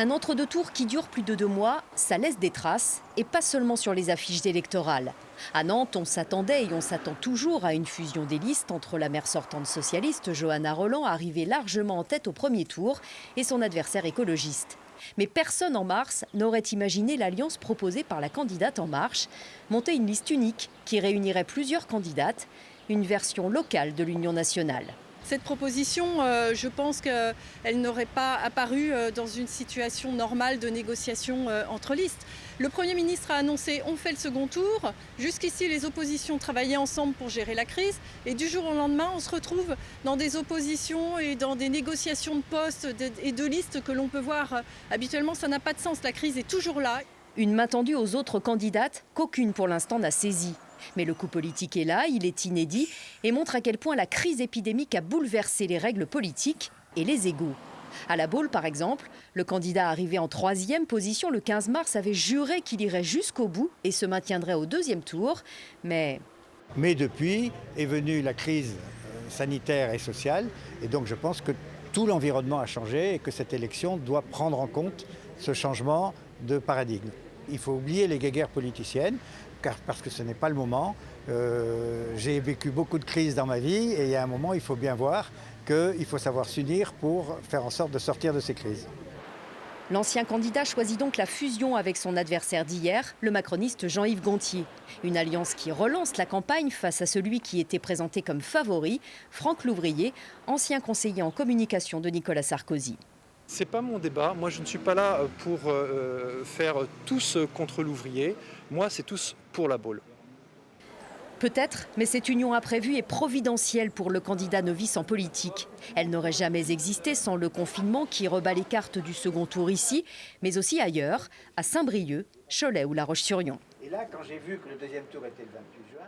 Un entre-deux-tours qui dure plus de 2 mois, ça laisse des traces, et pas seulement sur les affiches électorales. À Nantes, on s'attendait et on s'attend toujours à une fusion des listes entre la maire sortante socialiste, Johanna Rolland, arrivée largement en tête au premier tour, et son adversaire écologiste. Mais personne en mars n'aurait imaginé l'alliance proposée par la candidate En Marche, monter une liste unique qui réunirait plusieurs candidates, une version locale de l'Union nationale. Cette proposition, je pense qu'elle n'aurait pas apparu dans une situation normale de négociation entre listes. Le Premier ministre a annoncé on fait le second tour. Jusqu'ici, les oppositions travaillaient ensemble pour gérer la crise. Et du jour au lendemain, on se retrouve dans des oppositions et dans des négociations de postes et de listes que l'on peut voir habituellement. Ça n'a pas de sens. La crise est toujours là. Une main tendue aux autres candidates qu'aucune pour l'instant n'a saisie. Mais le coup politique est là, il est inédit et montre à quel point la crise épidémique a bouleversé les règles politiques et les égos. À la Baule, par exemple, le candidat arrivé en 3e position le 15 mars avait juré qu'il irait jusqu'au bout et se maintiendrait au 2e tour. Mais depuis est venue la crise sanitaire et sociale. Et donc je pense que tout l'environnement a changé et que cette élection doit prendre en compte ce changement de paradigme. Il faut oublier les guéguerres politiciennes, parce que ce n'est pas le moment. J'ai vécu beaucoup de crises dans ma vie et il y a un moment, il faut bien voir qu'il faut savoir s'unir pour faire en sorte de sortir de ces crises. L'ancien candidat choisit donc la fusion avec son adversaire d'hier, le macroniste Jean-Yves Gontier. Une alliance qui relance la campagne face à celui qui était présenté comme favori, Franck Louvrier, ancien conseiller en communication de Nicolas Sarkozy. C'est pas mon débat. Moi, je ne suis pas là pour faire tous contre l'ouvrier. Moi, c'est tous pour la Baule. Peut-être, mais cette union imprévue est providentielle pour le candidat novice en politique. Elle n'aurait jamais existé sans le confinement qui rebat les cartes du second tour ici, mais aussi ailleurs, à Saint-Brieuc, Cholet ou La Roche-sur-Yon. Et là, quand j'ai vu que le deuxième tour était le 28 juin...